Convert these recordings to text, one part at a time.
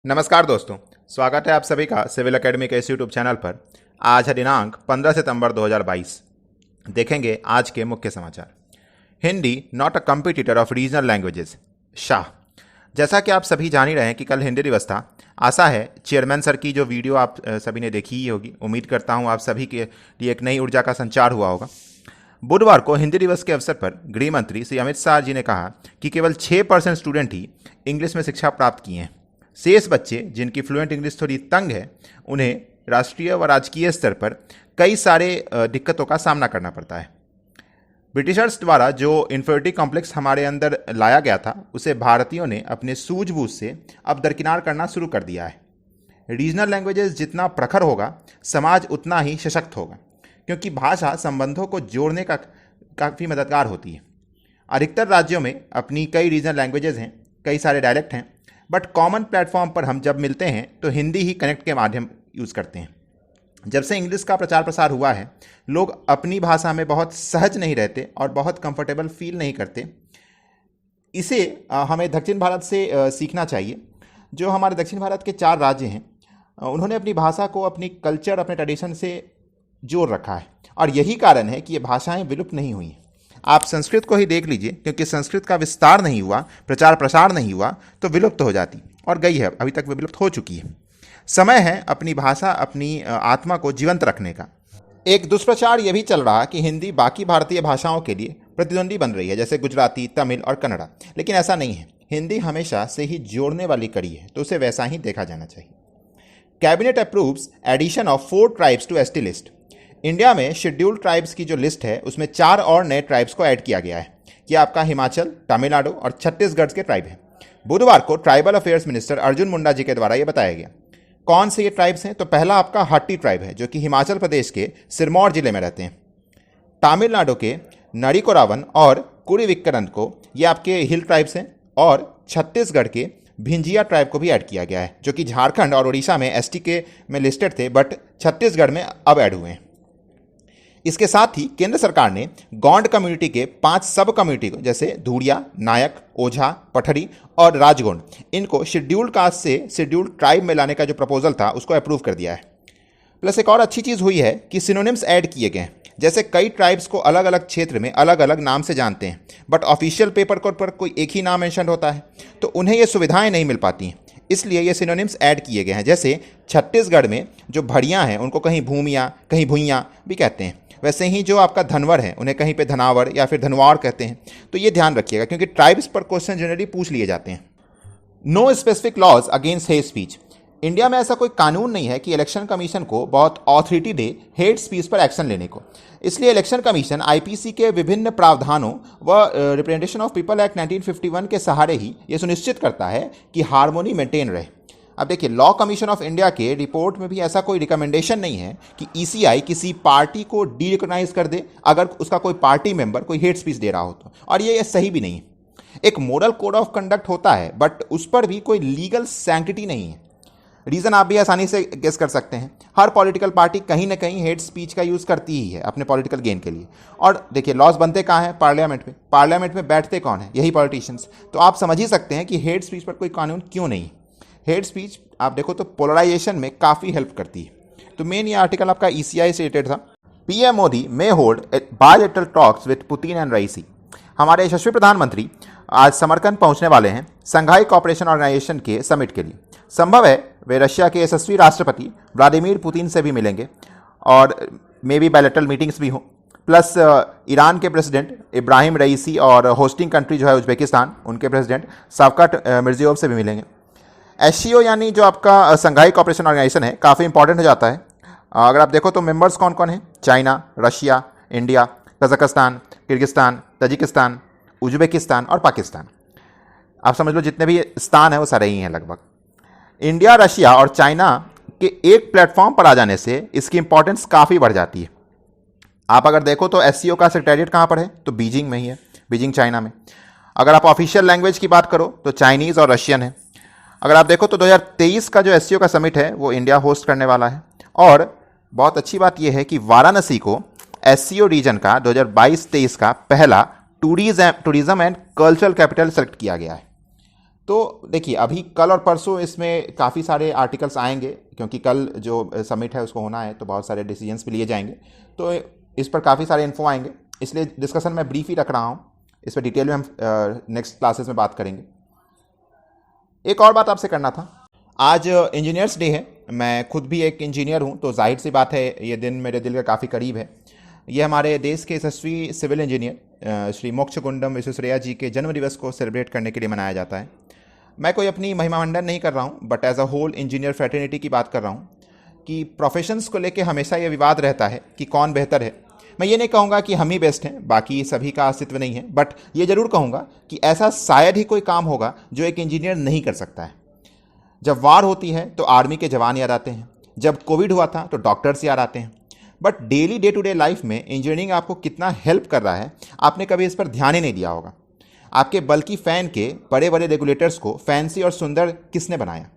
नमस्कार दोस्तों, स्वागत है आप सभी का सिविल एकेडमी के इस यूट्यूब चैनल पर। आज है दिनांक 15 सितंबर 2022। देखेंगे आज के मुख्य समाचार। Hindi not a competitor of regional languages, Shah. जैसा कि आप सभी जान ही रहे हैं कि कल हिंदी दिवस था। आशा है चेयरमैन सर की जो वीडियो आप सभी ने देखी ही होगी। उम्मीद करता हूँ आप सभी के लिए एक नई ऊर्जा का संचार हुआ होगा। बुधवार को हिंदी दिवस के अवसर पर गृह मंत्री श्री अमित शाह जी ने कहा कि केवल 6% स्टूडेंट ही इंग्लिश में शिक्षा प्राप्त किए हैं। शेष बच्चे जिनकी फ्लुएंट इंग्लिश थोड़ी तंग है, उन्हें राष्ट्रीय व राजकीय स्तर पर कई सारे दिक्कतों का सामना करना पड़ता है। ब्रिटिशर्स द्वारा जो इन्फीरियरिटी कॉम्प्लेक्स हमारे अंदर लाया गया था, उसे भारतीयों ने अपने सूझबूझ से अब दरकिनार करना शुरू कर दिया है। रीजनल लैंग्वेजेस जितना प्रखर होगा, समाज उतना ही सशक्त होगा, क्योंकि भाषा संबंधों को जोड़ने का काफ़ी मददगार होती है। अधिकतर राज्यों में अपनी कई रीजनल लैंग्वेजेस हैं, कई सारे डायलेक्ट हैं, बट कॉमन प्लेटफॉर्म पर हम जब मिलते हैं तो हिंदी ही कनेक्ट के माध्यम यूज़ करते हैं। जब से इंग्लिश का प्रचार प्रसार हुआ है, लोग अपनी भाषा में बहुत सहज नहीं रहते और बहुत कंफर्टेबल फील नहीं करते। इसे हमें दक्षिण भारत से सीखना चाहिए। जो हमारे दक्षिण भारत के 4 राज्य हैं, उन्होंने अपनी भाषा को अपनी कल्चर, अपने ट्रेडिशन से जोड़ रखा है, और यही कारण है कि ये भाषाएं विलुप्त नहीं हुई हैं। आप संस्कृत को ही देख लीजिए, क्योंकि संस्कृत का विस्तार नहीं हुआ, प्रचार प्रसार नहीं हुआ, तो विलुप्त हो जाती और गई है, अभी तक विलुप्त हो चुकी है। समय है अपनी भाषा, अपनी आत्मा को जीवंत रखने का। एक दुष्प्रचार यह भी चल रहा कि हिंदी बाकी भारतीय भाषाओं के लिए प्रतिद्वंदी बन रही है, जैसे गुजराती, तमिल और कन्नड़ा, लेकिन ऐसा नहीं है। हिंदी हमेशा से ही जोड़ने वाली कड़ी है, तो उसे वैसा ही देखा जाना चाहिए। Cabinet approves addition of 4 tribes to ST list. India में शेड्यूल्ड ट्राइब्स की जो लिस्ट है, उसमें 4 और नए ट्राइब्स को ऐड किया गया है। ये आपका हिमाचल, तमिलनाडु और छत्तीसगढ़ के ट्राइब हैं। बुधवार को tribal affairs minister Arjun Munda ji के द्वारा ये बताया गया। कौन से ये ट्राइब्स हैं? तो पहला आपका हाटी ट्राइब है, जो कि हिमाचल प्रदेश के सिरमौर जिले में रहते हैं। तमिलनाडु के नरिकोरावन और कुरीविक्करन को ये आपके हिल ट्राइब्स हैं, और छत्तीसगढ़ के भिंजिया ट्राइब को भी ऐड किया गया है, जो कि झारखंड और उड़ीसा में एसटी के में लिस्टेड थे, बट छत्तीसगढ़ में अब ऐड हुए हैं। इसके साथ ही केंद्र सरकार ने गौंड कम्युनिटी के 5 सब कम्युनिटी को, जैसे धूड़िया, नायक, ओझा, पठरी और राजगोंड, इनको शेड्यूल्ड कास्ट से शेड्यूल्ड ट्राइब में लाने का जो प्रपोजल था, उसको अप्रूव कर दिया है। प्लस एक और अच्छी चीज़ हुई है कि सिनोनिम्स ऐड किए गए हैं। जैसे कई ट्राइब्स को अलग अलग क्षेत्र में अलग अलग नाम से जानते हैं, बट ऑफिशियल पेपर पर कोई एक ही नाम मेंशन होता है, तो उन्हें ये सुविधाएं नहीं मिल पाती हैं। इसलिए ये सिनोनिम्स ऐड किए गए हैं। जैसे छत्तीसगढ़ में जो भड़ियाँ हैं, उनको कहीं भूमिया, कहीं भुइयाँ भी कहते हैं। वैसे ही जो आपका धनवर है, उन्हें कहीं पे धनावर या फिर धनवार कहते हैं। तो ये ध्यान रखिएगा, क्योंकि ट्राइब्स पर क्वेश्चन जनरली पूछ लिए जाते हैं। No specific laws against hate speech. India में ऐसा कोई कानून नहीं है कि इलेक्शन कमीशन को बहुत ऑथोरिटी दे हेट स्पीच पर एक्शन लेने को। इसलिए इलेक्शन कमीशन आईपीसी के विभिन्न प्रावधानों व रिप्रेजेंटेशन ऑफ पीपल एक्ट 1951 के सहारे ही ये सुनिश्चित करता है कि हार्मोनी मेंटेन रहे। अब देखिए, लॉ कमीशन ऑफ इंडिया के रिपोर्ट में भी ऐसा कोई रिकमेंडेशन नहीं है कि ईसीआई किसी पार्टी को डी रिकॉग्नाइज कर दे अगर उसका कोई पार्टी मेंबर कोई हेट स्पीच दे रहा हो तो, और ये सही भी नहीं है। एक मॉडल कोड ऑफ कंडक्ट होता है, बट उस पर भी कोई लीगल सैंक्टिटी नहीं है। रीज़न आप भी आसानी से गेस कर सकते हैं। हर पॉलिटिकल पार्टी कहीं ना कहीं हेट स्पीच का यूज़ करती ही है अपने पॉलिटिकल गेन के लिए। और देखिए, लॉज बनते कहाँ हैं? पार्लियामेंट में। पार्लियामेंट में बैठते कौन है? यही पॉलिटिशियंस। तो आप समझ ही सकते हैं कि हेट स्पीच पर कोई कानून क्यों नहीं। हेट स्पीच आप देखो तो पोलराइजेशन में काफ़ी हेल्प करती है। तो मेन ये आर्टिकल आपका ईसीआई से रिलेटेड था। PM Modi may hold bilateral talks with Putin and Raisi. हमारे यशस्वी प्रधानमंत्री आज समरकंद पहुंचने वाले हैं संघाई कोऑपरेशन ऑर्गेनाइजेशन के समिट के लिए। संभव है वे रशिया के यशस्वी राष्ट्रपति व्लादिमीर पुतिन से भी मिलेंगे, और मे बी बायलैटरल मीटिंग्स भी हों। प्लस ईरान के प्रेसिडेंट इब्राहिम रईसी और होस्टिंग कंट्री जो है उज्बेकिस्तान, उनके प्रेसिडेंट शवकत मिर्जियोव से भी मिलेंगे। एससीओ यानी जो आपका संघाई कोऑपरेशन ऑर्गेनाइजेशन है, काफ़ी इंपॉर्टेंट हो जाता है। अगर आप देखो तो मेंबर्स कौन कौन हैं? China, Russia, India, Kazakhstan, Kyrgyzstan, Tajikistan, Uzbekistan और पाकिस्तान। आप समझ लो जितने भी स्थान हैं वो सारे ही हैं लगभग। इंडिया, रशिया और चाइना के एक प्लेटफॉर्म पर आ जाने से इसकी इंपॉर्टेंस काफ़ी बढ़ जाती है। आप अगर देखो तो एससीओ का सेक्रेटरिएट कहाँ पर है? तो बीजिंग में ही है, बीजिंग चाइना में। अगर आप ऑफिशियल लैंग्वेज की बात करो तो चाइनीज़ और रशियन है। अगर आप देखो तो 2023 का जो एससीओ का समिट है वो इंडिया होस्ट करने वाला है। और बहुत अच्छी बात यह है कि वाराणसी को एससीओ रीजन का 2022-23 का पहला tourism and cultural capital select किया गया है। तो देखिए, अभी कल और परसों इसमें काफ़ी सारे आर्टिकल्स आएंगे, क्योंकि कल जो समिट है उसको होना है, तो बहुत सारे डिसीजंस भी लिए जाएंगे। तो इस पर काफ़ी सारे इन्फो आएंगे, इसलिए डिस्कशन मैं ब्रीफ ही रख रहा हूँ। इस पर डिटेल में हम नेक्स्ट क्लासेस में बात करेंगे। एक और बात आपसे करना था, आज इंजीनियर्स डे है। मैं खुद भी एक इंजीनियर हूँ, तो जाहिर सी बात है ये दिन मेरे दिल के काफ़ी करीब है। ये हमारे देश के यशस्वी सिविल इंजीनियर श्री मोक्षगुंडम विश्वेश्वरैया जी के जन्म दिवस को सेलिब्रेट करने के लिए मनाया जाता है। मैं कोई अपनी महिमा मंडन नहीं कर रहा हूँ, but as a whole engineer fraternity की बात कर रहा हूँ कि प्रोफेशंस को लेके हमेशा ये विवाद रहता है कि कौन बेहतर है। मैं ये नहीं कहूँगा कि हम ही बेस्ट हैं, बाकी सभी का अस्तित्व नहीं है, बट ये ज़रूर कहूँगा कि ऐसा शायद ही कोई काम होगा जो एक इंजीनियर नहीं कर सकता है। जब वार होती है तो आर्मी के जवान याद आते हैं, जब कोविड हुआ था तो डॉक्टर्स याद आते हैं, but daily day to day life में इंजीनियरिंग आपको कितना हेल्प कर रहा है आपने कभी इस पर ध्यान ही नहीं दिया होगा। आपके बल्कि फ़ैन के बड़े बड़े रेगुलेटर्स को फैंसी और सुंदर किसने बनाया?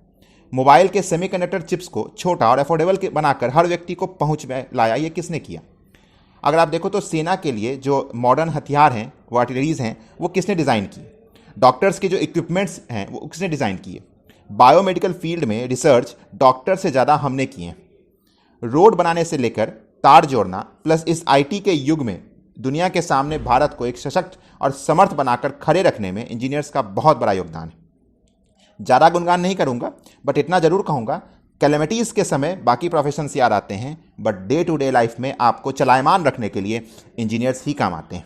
मोबाइल के सेमीकंडक्टर चिप्स को छोटा और अफोर्डेबल बनाकर हर व्यक्ति को पहुंच में लाया, ये किसने किया? अगर आप देखो तो सेना के लिए जो मॉडर्न हथियार हैं, वो आर्टिलरीज हैं, वो किसने डिज़ाइन की? डॉक्टर्स के जो इक्विपमेंट्स हैं वो किसने डिज़ाइन किए? बायोमेडिकल फील्ड में रिसर्च डॉक्टर से ज़्यादा हमने किए हैं। रोड बनाने से लेकर तार जोड़ना, प्लस इस आईटी के युग में दुनिया के सामने भारत को एक सशक्त और समर्थ बनाकर खड़े रखने में इंजीनियर्स का बहुत बड़ा योगदान है। ज़्यादा गुणगान नहीं करूंगा, बट इतना जरूर कहूंगा, कैलेमिटीज़ के समय बाकी प्रोफेशंस याद आते हैं, but day to day life में आपको चलायमान रखने के लिए इंजीनियर्स ही काम आते हैं।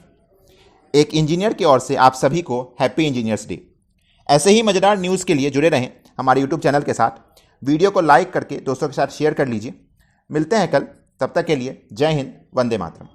एक इंजीनियर की ओर से आप सभी को हैप्पी इंजीनियर्स डे। ऐसे ही मज़ेदार न्यूज़ के लिए जुड़े रहें हमारे यूट्यूब चैनल के साथ। वीडियो को लाइक करके दोस्तों के साथ शेयर कर लीजिए। मिलते हैं कल, तब तक के लिए जय हिंद, वंदे मातरम।